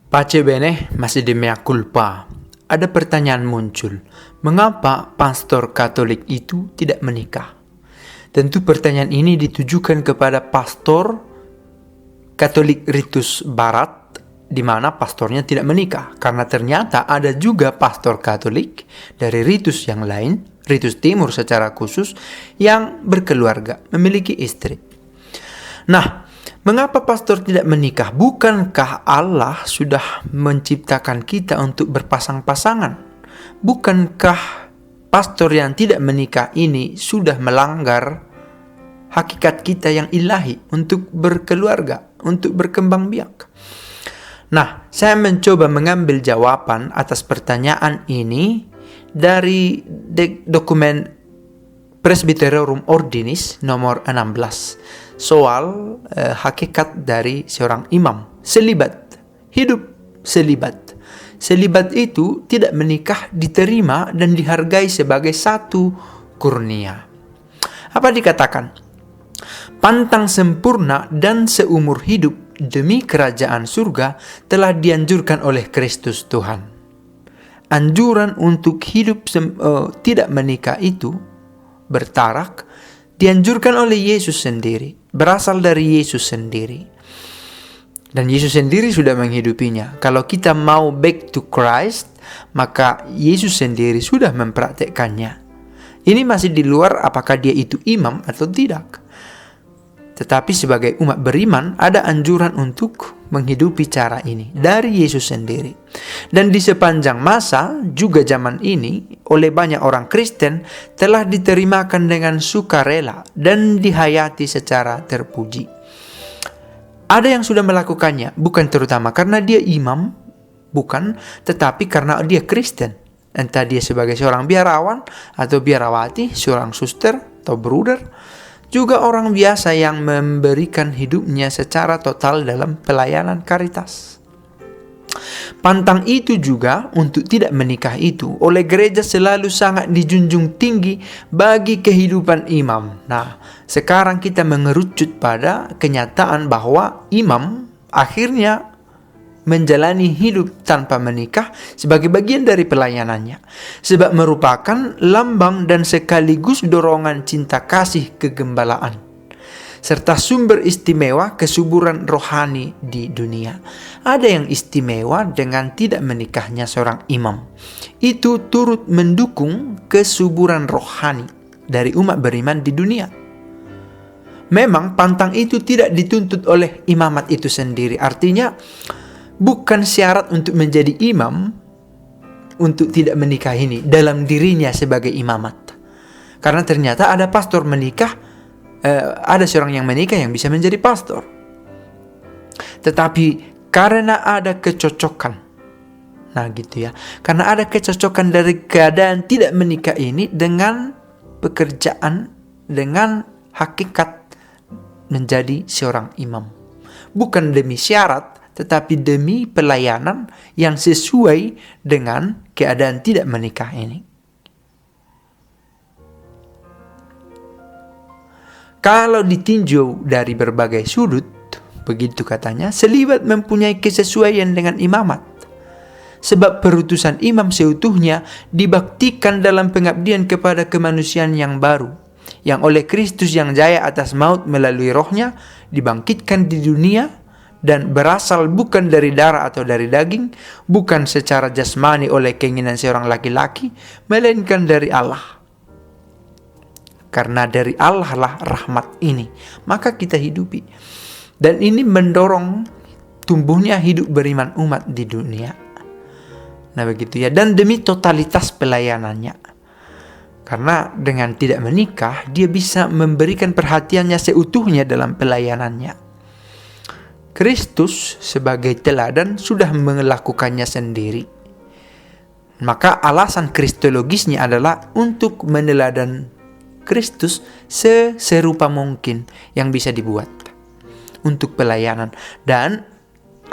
Pace bene, masih di mea culpa. Ada pertanyaan muncul, mengapa pastor Katolik itu tidak menikah? Tentu pertanyaan ini ditujukan kepada pastor Katolik Ritus Barat, di mana pastornya tidak menikah. Karena ternyata ada juga pastor Katolik dari ritus yang lain, Ritus Timur secara khusus, yang berkeluarga, memiliki istri. Nah, mengapa pastor tidak menikah? Bukankah Allah sudah menciptakan kita untuk berpasang-pasangan? Bukankah pastor yang tidak menikah ini sudah melanggar hakikat kita yang ilahi untuk berkeluarga, untuk berkembang biak? Nah, saya mencoba mengambil jawaban atas pertanyaan ini dari dokumen Presbyterorum Ordinis nomor 16 soal hakikat dari seorang imam, selibat, hidup selibat. Selibat itu tidak menikah diterima dan dihargai sebagai satu kurnia. Apa dikatakan? Pantang sempurna dan seumur hidup demi kerajaan surga telah dianjurkan oleh Kristus Tuhan. Anjuran untuk hidup tidak menikah itu bertarak dianjurkan oleh Yesus sendiri, berasal dari Yesus sendiri. Dan Yesus sendiri sudah menghidupinya. Kalau kita mau back to Christ, maka Yesus sendiri sudah mempraktekkannya. Ini masih di luar apakah dia itu imam atau tidak. Tetapi sebagai umat beriman, ada anjuran untuk menghidupi cara ini dari Yesus sendiri. Dan di sepanjang masa, juga zaman ini, oleh banyak orang Kristen, telah diterimakan dengan sukarela dan dihayati secara terpuji. Ada yang sudah melakukannya, bukan terutama karena dia imam, bukan, tetapi karena dia Kristen. Entah dia sebagai seorang biarawan atau biarawati, seorang suster atau bruder, juga orang biasa yang memberikan hidupnya secara total dalam pelayanan karitas. Pantang itu juga untuk tidak menikah itu oleh gereja selalu sangat dijunjung tinggi bagi kehidupan imam. Nah, sekarang kita mengerucut pada kenyataan bahwa imam akhirnya menjalani hidup tanpa menikah sebagai bagian dari pelayanannya, sebab merupakan lambang dan sekaligus dorongan cinta kasih kegembalaan, serta sumber istimewa kesuburan rohani di dunia. Ada yang istimewa dengan tidak menikahnya seorang imam. Itu turut mendukung kesuburan rohani dari umat beriman di dunia. Memang pantang itu tidak dituntut oleh imamat itu sendiri. Artinya, bukan syarat untuk menjadi imam untuk tidak menikah ini dalam dirinya sebagai imamat. Karena ternyata ada pastor menikah, ada seorang yang menikah yang bisa menjadi pastor. Tetapi karena ada kecocokan, nah gitu ya, karena ada kecocokan dari keadaan tidak menikah ini dengan pekerjaan, dengan hakikat menjadi seorang imam. Bukan demi syarat, tetapi demi pelayanan yang sesuai dengan keadaan tidak menikah ini. Kalau ditinjau dari berbagai sudut, begitu katanya, selibat mempunyai kesesuaian dengan imamat. Sebab perutusan imam seutuhnya dibaktikan dalam pengabdian kepada kemanusiaan yang baru, yang oleh Kristus yang jaya atas maut melalui rohnya, dibangkitkan di dunia, dan berasal bukan dari darah atau dari daging, bukan secara jasmani oleh keinginan seorang laki-laki, melainkan dari Allah. Karena dari Allah lah rahmat ini, maka kita hidupi. Dan ini mendorong tumbuhnya hidup beriman umat di dunia. Nah begitu ya, dan demi totalitas pelayanannya. Karena dengan tidak menikah, dia bisa memberikan perhatiannya seutuhnya dalam pelayanannya. Kristus sebagai teladan sudah melakukannya sendiri. Maka alasan kristologisnya adalah untuk meneladan Kristus seserupa mungkin yang bisa dibuat untuk pelayanan. Dan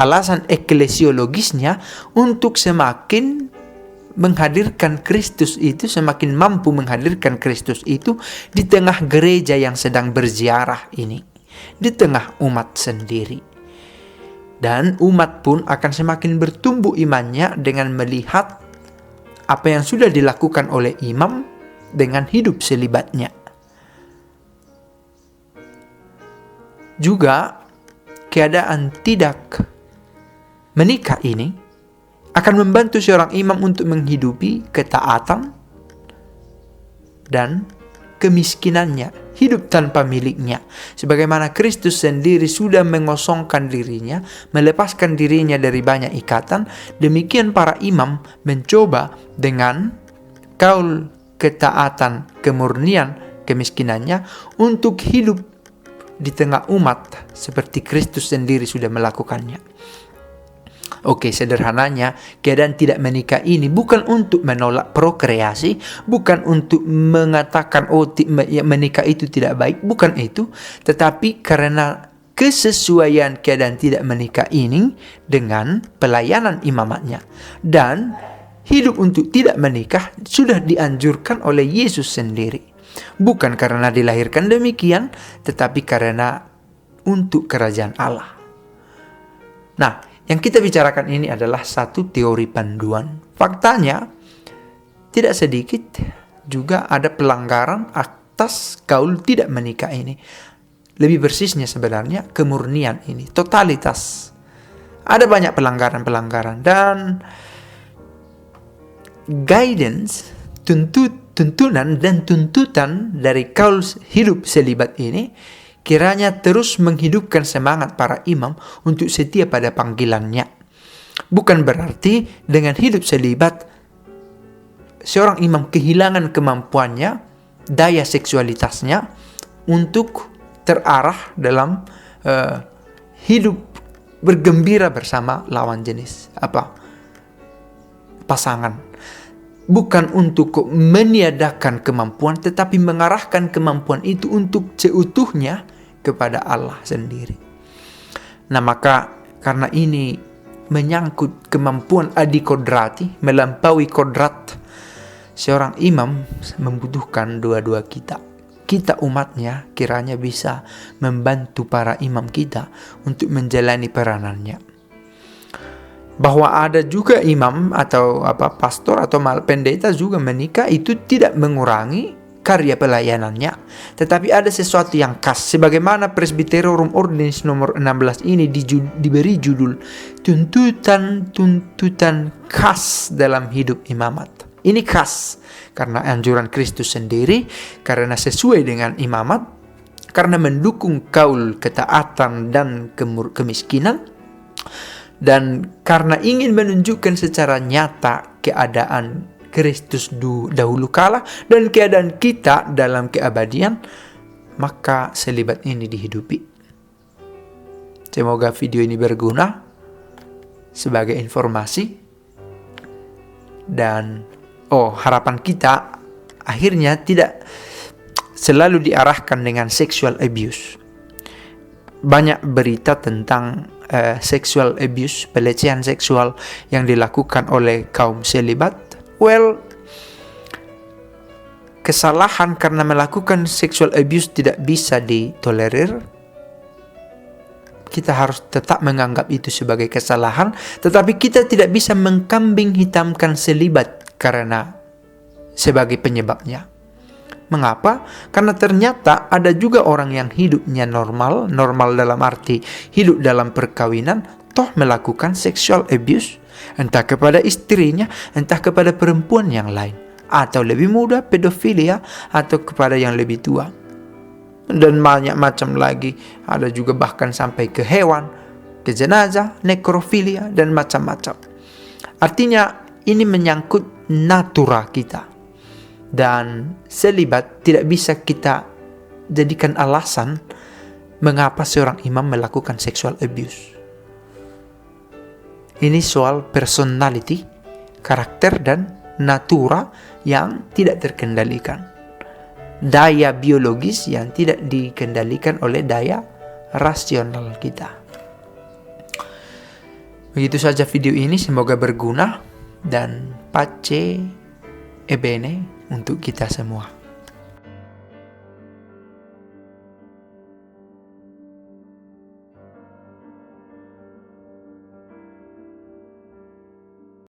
alasan eklesiologisnya untuk semakin menghadirkan Kristus itu, semakin mampu menghadirkan Kristus itu di tengah gereja yang sedang berziarah ini, di tengah umat sendiri. Dan umat pun akan semakin bertumbuh imannya dengan melihat apa yang sudah dilakukan oleh imam dengan hidup selibatnya. Juga keadaan tidak menikah ini akan membantu seorang imam untuk menghidupi ketaatan dan kemiskinannya, hidup tanpa miliknya. Sebagaimana Kristus sendiri sudah mengosongkan dirinya, melepaskan dirinya dari banyak ikatan, demikian para imam mencoba dengan kaul ketaatan, kemurnian, kemiskinannya untuk hidup di tengah umat seperti Kristus sendiri sudah melakukannya. Oke, sederhananya, keadaan tidak menikah ini bukan untuk menolak prokreasi, bukan untuk mengatakan menikah itu tidak baik, bukan itu, tetapi karena kesesuaian keadaan tidak menikah ini dengan pelayanan imamatnya. Dan hidup untuk tidak menikah sudah dianjurkan oleh Yesus sendiri. Bukan karena dilahirkan demikian, tetapi karena untuk kerajaan Allah. Nah, yang kita bicarakan ini adalah satu teori panduan. Faktanya, tidak sedikit juga ada pelanggaran atas kaul tidak menikah ini. Lebih persisnya sebenarnya kemurnian ini, totalitas. Ada banyak pelanggaran-pelanggaran dan guidance, tuntunan dan tuntutan dari kaul hidup selibat ini kiranya terus menghidupkan semangat para imam untuk setia pada panggilannya. Bukan berarti dengan hidup selibat seorang imam kehilangan kemampuannya, daya seksualitasnya untuk terarah dalam hidup bergembira bersama lawan jenis pasangan. Bukan untuk meniadakan kemampuan, tetapi mengarahkan kemampuan itu untuk seutuhnya kepada Allah sendiri. Nah, maka karena ini menyangkut kemampuan adikodrati, melampaui kodrat, seorang imam membutuhkan dua-dua kita. Kita umatnya kiranya bisa membantu para imam kita untuk menjalani peranannya. Bahwa ada juga imam atau pastor atau pendeta juga menikah, itu tidak mengurangi karya pelayanannya, tetapi ada sesuatu yang khas. Sebagaimana Presbyterorum Ordinis nomor 16 ini diberi judul tuntutan khas dalam hidup imamat. Ini khas karena anjuran Kristus sendiri, karena sesuai dengan imamat, karena mendukung kaul ketaatan dan kemiskinan, dan karena ingin menunjukkan secara nyata keadaan Kristus dahulu kala dan keadaan kita dalam keabadian, maka selibat ini dihidupi. Semoga video ini berguna sebagai informasi, dan harapan kita akhirnya tidak selalu diarahkan dengan sexual abuse. Banyak berita tentang sexual abuse, pelecehan seksual yang dilakukan oleh kaum selibat. Kesalahan karena melakukan sexual abuse tidak bisa ditolerir. Kita harus tetap menganggap itu sebagai kesalahan, tetapi kita tidak bisa mengkambing hitamkan selibat karena sebagai penyebabnya. Mengapa? Karena ternyata ada juga orang yang hidupnya normal dalam arti hidup dalam perkawinan, toh melakukan sexual abuse, entah kepada istrinya, entah kepada perempuan yang lain, atau lebih muda, pedofilia, atau kepada yang lebih tua. Dan banyak macam lagi, ada juga bahkan sampai ke hewan, ke jenazah, nekrofilia, dan macam-macam. Artinya ini menyangkut natura kita. Dan selibat tidak bisa kita jadikan alasan mengapa seorang imam melakukan sexual abuse. Ini soal personality, karakter, dan natura yang tidak terkendalikan. Daya biologis yang tidak dikendalikan oleh daya rasional kita. Begitu saja video ini, semoga berguna dan pace e bene untuk kita semua.